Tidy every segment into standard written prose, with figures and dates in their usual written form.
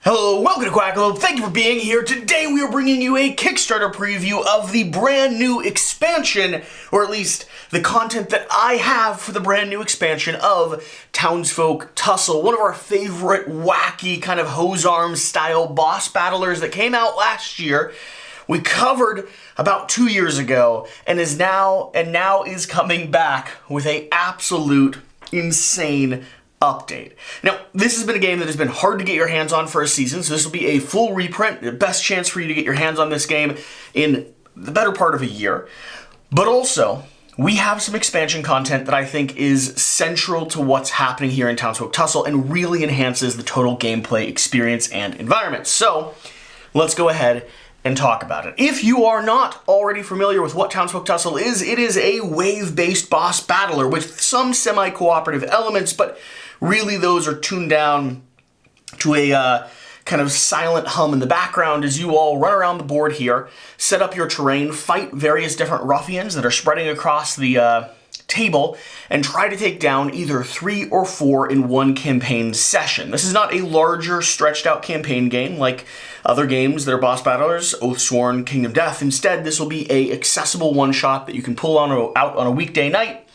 Hello, welcome to Quackalope. Thank you for being here. Today we are bringing you a Kickstarter preview of the brand new expansion, or at least the content that I have for the brand new expansion of Townsfolk Tussle, one of our favorite wacky kind of hose arms style boss battlers that came out last year. We covered about 2 years ago and now is coming back with a absolute insane update. Now, this has been a game that has been hard to get your hands on for a season, so this will be a full reprint, the best chance for you to get your hands on this game in the better part of a year. But also, we have some expansion content that I think is central to what's happening here in Townsfolk Tussle and really enhances the total gameplay experience and environment. So, let's go ahead and talk about it. If you are not already familiar with what Townsfolk Tussle is, it is a wave-based boss battler with some semi-cooperative elements, but really those are tuned down to a kind of silent hum in the background as you all run around the board here, set up your terrain, fight various different ruffians that are spreading across the table, and try to take down either 3 or 4 in one campaign session. This is not a larger, stretched out campaign game like other games that are boss battlers, Oathsworn, Kingdom Death. Instead, this will be a accessible one-shot that you can pull out on a weekday night,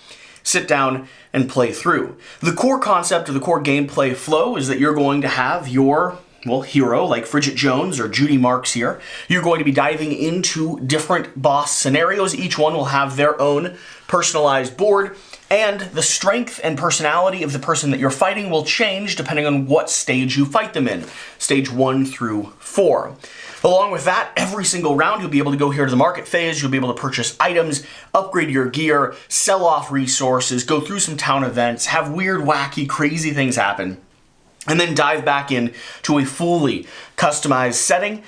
sit down, and play through. The core concept or the core gameplay flow is that you're going to have your hero, like Bridget Jones or Judy Marks here. You're going to be diving into different boss scenarios. Each one will have their own personalized board, and the strength and personality of the person that you're fighting will change depending on what stage you fight them in, stage 1 through 4. Along with that, every single round you'll be able to go here to the market phase, you'll be able to purchase items, upgrade your gear, sell off resources, go through some town events, have weird, wacky, crazy things happen, and then dive back in to a fully customized setting.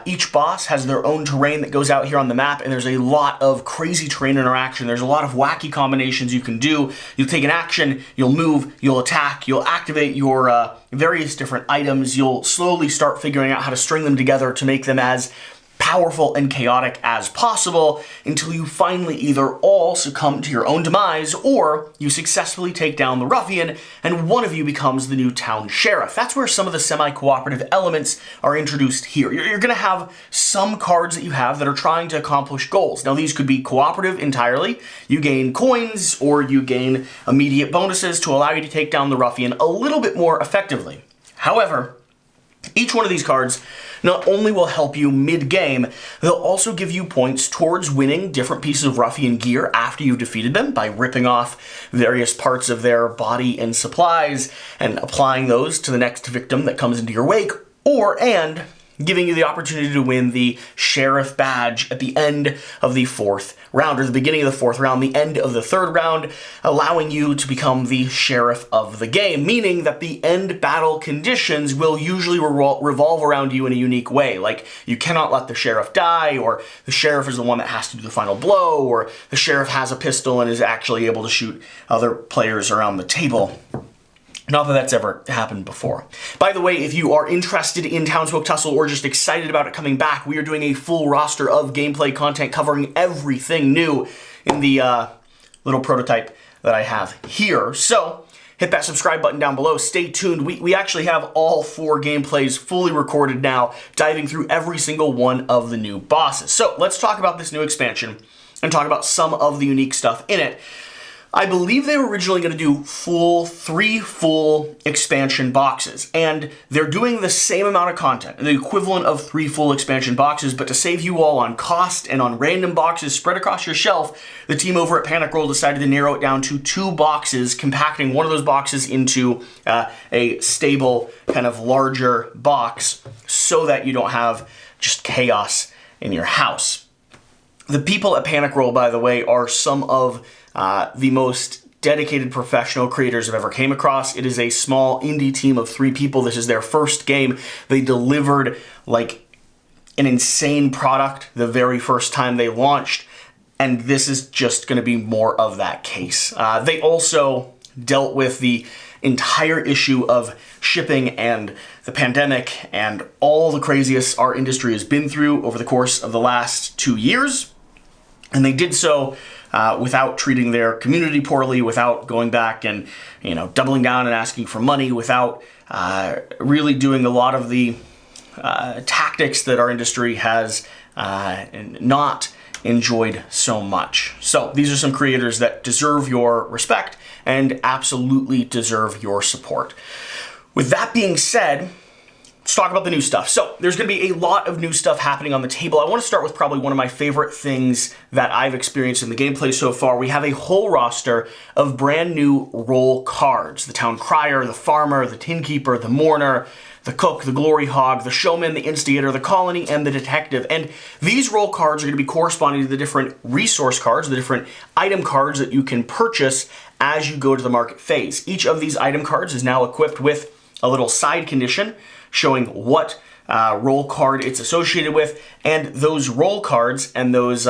Each boss has their own terrain that goes out here on the map, and there's a lot of crazy terrain interaction. There's a lot of wacky combinations you can do. You'll take an action, you'll move, you'll attack, you'll activate your various different items. You'll slowly start figuring out how to string them together to make them as powerful and chaotic as possible until you finally either all succumb to your own demise or you successfully take down the ruffian and one of you becomes the new town sheriff. That's where some of the semi-cooperative elements are introduced here. You're going to have some cards that you have that are trying to accomplish goals. Now, these could be cooperative entirely. You gain coins or you gain immediate bonuses to allow you to take down the ruffian a little bit more effectively. However, each one of these cards not only will help you mid-game, they'll also give you points towards winning different pieces of ruffian gear after you've defeated them by ripping off various parts of their body and supplies and applying those to the next victim that comes into your wake, and giving you the opportunity to win the sheriff badge at the end of the 4th round, or the beginning of the 4th round, the end of the 3rd round, allowing you to become the sheriff of the game, meaning that the end battle conditions will usually revolve around you in a unique way. Like, you cannot let the sheriff die, or the sheriff is the one that has to do the final blow, or the sheriff has a pistol and is actually able to shoot other players around the table. Not that that's ever happened before. By the way, if you are interested in Townsfolk Tussle or just excited about it coming back, we are doing a full roster of gameplay content covering everything new in the little prototype that I have here. So, hit that subscribe button down below. Stay tuned. We actually have all 4 gameplays fully recorded now, diving through every single one of the new bosses. So, let's talk about this new expansion and talk about some of the unique stuff in it. I believe they were originally going to do 3 full expansion boxes, and they're doing the same amount of content, the equivalent of 3 full expansion boxes, but to save you all on cost and on random boxes spread across your shelf, the team over at Panic Roll decided to narrow it down to 2 boxes, compacting one of those boxes into a stable, kind of larger box so that you don't have just chaos in your house. The people at Panic Roll, by the way, are some of the most dedicated professional creators I've ever came across. It is a small indie team of 3 people. This is their first game. They delivered like an insane product the very first time they launched, and this is just going to be more of that case. They also dealt with the entire issue of shipping and the pandemic and all the craziest our industry has been through over the course of the last 2 years, and they did so without treating their community poorly, without going back and, doubling down and asking for money, without really doing a lot of the tactics that our industry has not enjoyed so much. So these are some creators that deserve your respect and absolutely deserve your support. With that being said, let's talk about the new stuff. So there's going to be a lot of new stuff happening on the table. I want to start with probably one of my favorite things that I've experienced in the gameplay so far. We have a whole roster of brand new role cards. The Town Crier, the Farmer, the Tinkeeper, the Mourner, the Cook, the Glory Hog, the Showman, the Instigator, the Colony, and the Detective. And these role cards are going to be corresponding to the different resource cards, the different item cards that you can purchase as you go to the market phase. Each of these item cards is now equipped with a little side condition showing what role card it's associated with, and those role cards and those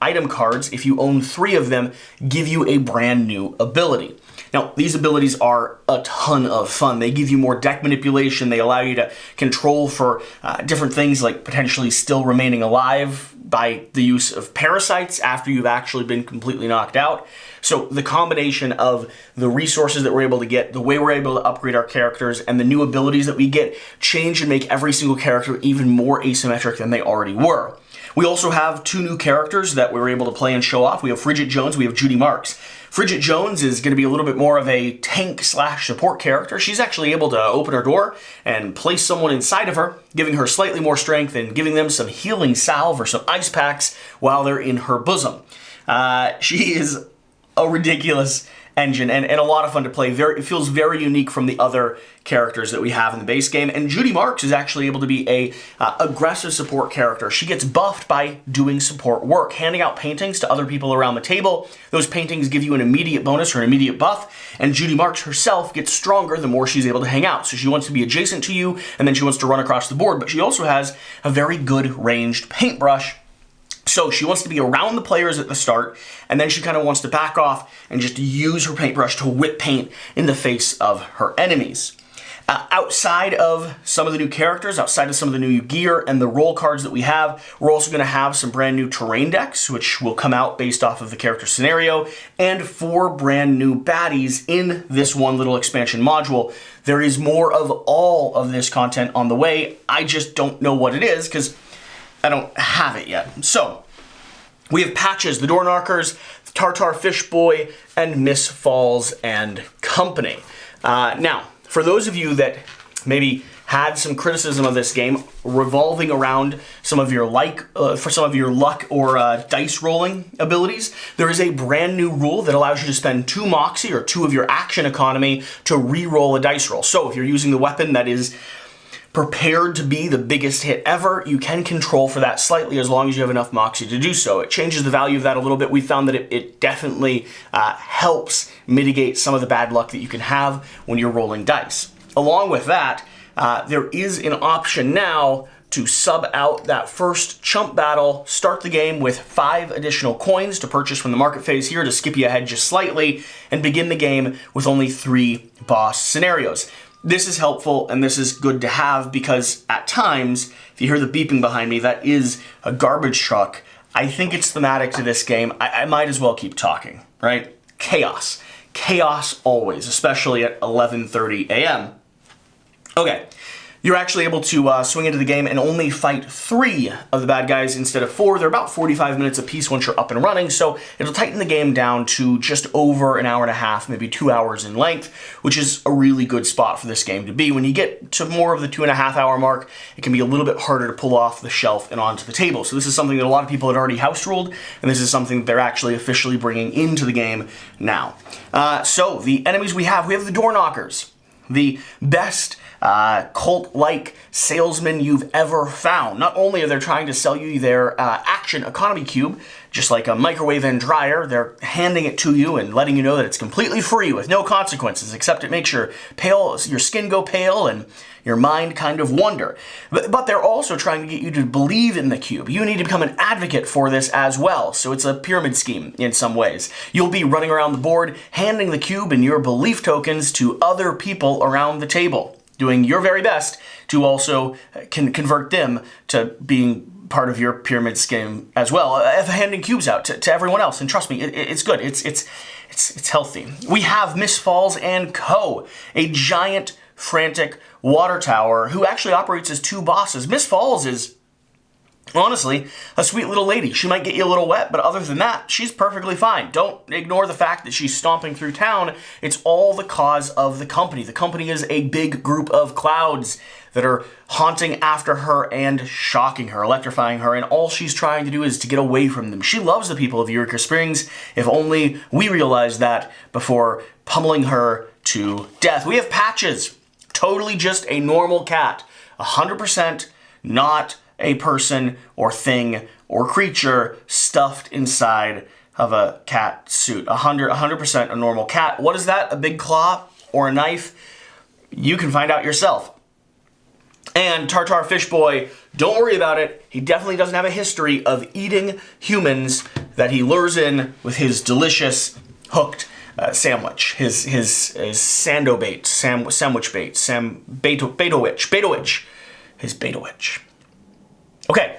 item cards, if you own 3 of them, give you a brand new ability. Now, these abilities are a ton of fun. They give you more deck manipulation. They allow you to control for different things like potentially still remaining alive by the use of parasites after you've actually been completely knocked out. So the combination of the resources that we're able to get, the way we're able to upgrade our characters, and the new abilities that we get change and make every single character even more asymmetric than they already were. We also have 2 new characters that we're able to play and show off. We have Frigid Jones, we have Judy Marks. Frigid Jones is going to be a little bit more of a tank/support character. She's actually able to open her door and place someone inside of her, giving her slightly more strength and giving them some healing salve or some ice packs while they're in her bosom. She is a ridiculous engine and a lot of fun to play. It feels very unique from the other characters that we have in the base game. And Judy Marks is actually able to be a aggressive support character. She gets buffed by doing support work, handing out paintings to other people around the table. Those paintings give you an immediate bonus or an immediate buff, and Judy Marks herself gets stronger the more she's able to hang out. So she wants to be adjacent to you, and then she wants to run across the board, but she also has a very good ranged paintbrush. So she wants to be around the players at the start, and then she kind of wants to back off and just use her paintbrush to whip paint in the face of her enemies. Outside of some of the new characters, outside of some of the new gear and the role cards that we have, we're also going to have some brand new terrain decks, which will come out based off of the character scenario, and 4 brand new baddies in this one little expansion module. There is more of all of this content on the way. I just don't know what it is because I don't have it yet. So we have Patches, the Door Knockers, Tartar Fish Boy, and Miss Falls and Company. Now, for those of you that maybe had some criticism of this game revolving around some of your luck or dice rolling abilities, there is a brand new rule that allows you to spend 2 moxie or 2 of your action economy to re-roll a dice roll. So if you're using the weapon that is prepared to be the biggest hit ever, you can control for that slightly as long as you have enough moxie to do so. It changes the value of that a little bit. We found that it definitely helps mitigate some of the bad luck that you can have when you're rolling dice. Along with that, there is an option now to sub out that first chump battle, start the game with 5 additional coins to purchase from the market phase here to skip you ahead just slightly, and begin the game with only 3 boss scenarios. This is helpful and this is good to have because at times, if you hear the beeping behind me, that is a garbage truck. I think it's thematic to this game. I might as well keep talking, right? Chaos. Chaos always, especially at 11:30 a.m. Okay. You're actually able to swing into the game and only fight 3 of the bad guys instead of 4. They're about 45 minutes apiece once you're up and running, so it'll tighten the game down to just over an hour and a half, maybe 2 hours in length, which is a really good spot for this game to be. When you get to more of the 2.5 hour mark, it can be a little bit harder to pull off the shelf and onto the table. So this is something that a lot of people had already house ruled, and this is something that they're actually officially bringing into the game now. So the enemies we have the Door Knockers, the best cult-like salesman you've ever found. Not only are they trying to sell you their action economy cube, just like a microwave and dryer, they're handing it to you and letting you know that it's completely free with no consequences, except it makes your skin go pale and your mind kind of wonder. But they're also trying to get you to believe in the cube. You need to become an advocate for this as well, so it's a pyramid scheme in some ways. You'll be running around the board, handing the cube and your belief tokens to other people around the table, doing your very best to also convert them to being part of your pyramid scheme as well, handing cubes out to everyone else. And trust me, it's good. It's healthy. We have Miss Falls and Co., a giant frantic water tower who actually operates as two bosses. Miss Falls is, honestly, a sweet little lady. She might get you a little wet, but other than that, she's perfectly fine. Don't ignore the fact that she's stomping through town. It's all the cause of the company. The company is a big group of clouds that are haunting after her and shocking her, electrifying her, and all she's trying to do is to get away from them. She loves the people of Eureka Springs. If only we realized that before pummeling her to death. We have Patches. Totally just a normal cat. 100% not a person or thing or creature stuffed inside of a cat suit. 100% a normal cat. What is that? A big claw or a knife? You can find out yourself. And Tartar Fish Boy, don't worry about it. He definitely doesn't have a history of eating humans that he lures in with his delicious hooked sandwich, his sando bait, sandwich bait, beta witch, his beta witch. Okay,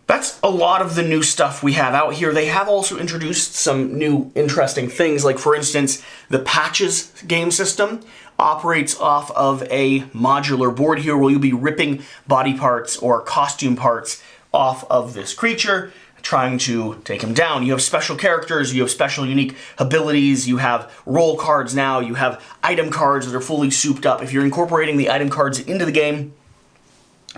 that's a lot of the new stuff we have out here. They have also introduced some new interesting things, like for instance, the Patches game system operates off of a modular board here where you'll be ripping body parts or costume parts off of this creature, trying to take him down. You have special characters, you have special unique abilities, you have role cards now, you have item cards that are fully souped up. If you're incorporating the item cards into the game,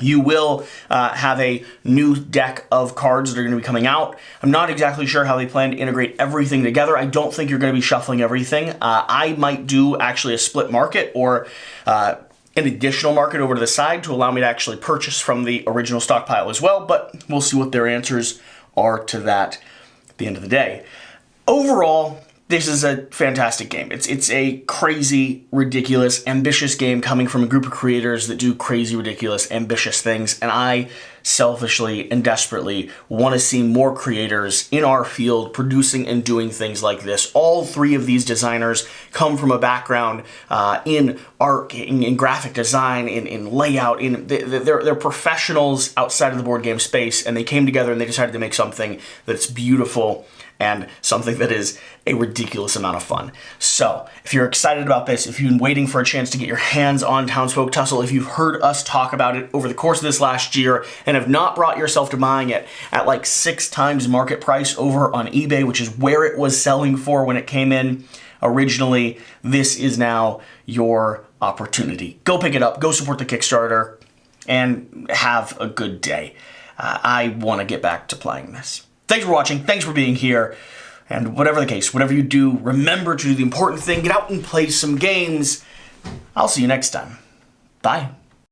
you will have a new deck of cards that are going to be coming out. I'm not exactly sure how they plan to integrate everything together. I don't think you're going to be shuffling everything. I might do actually a split market or an additional market over to the side to allow me to actually purchase from the original stockpile as well, but we'll see what their answers are to that at the end of the day. Overall, this is a fantastic game. It's a crazy, ridiculous, ambitious game coming from a group of creators that do crazy, ridiculous, ambitious things, and I selfishly and desperately want to see more creators in our field producing and doing things like this. All three of these designers come from a background in art, in graphic design, in layout. They're professionals outside of the board game space, and they came together and they decided to make something that's beautiful and something that is a ridiculous amount of fun. So, if you're excited about this, if you've been waiting for a chance to get your hands on Townsfolk Tussle, if you've heard us talk about it over the course of this last year and have not brought yourself to buying it at like 6 times market price over on eBay, which is where it was selling for when it came in originally, this is now your opportunity. Go pick it up, go support the Kickstarter, and have a good day. I want to get back to playing this. Thanks for watching, thanks for being here, and whatever the case, whatever you do, remember to do the important thing, get out and play some games. I'll see you next time. Bye.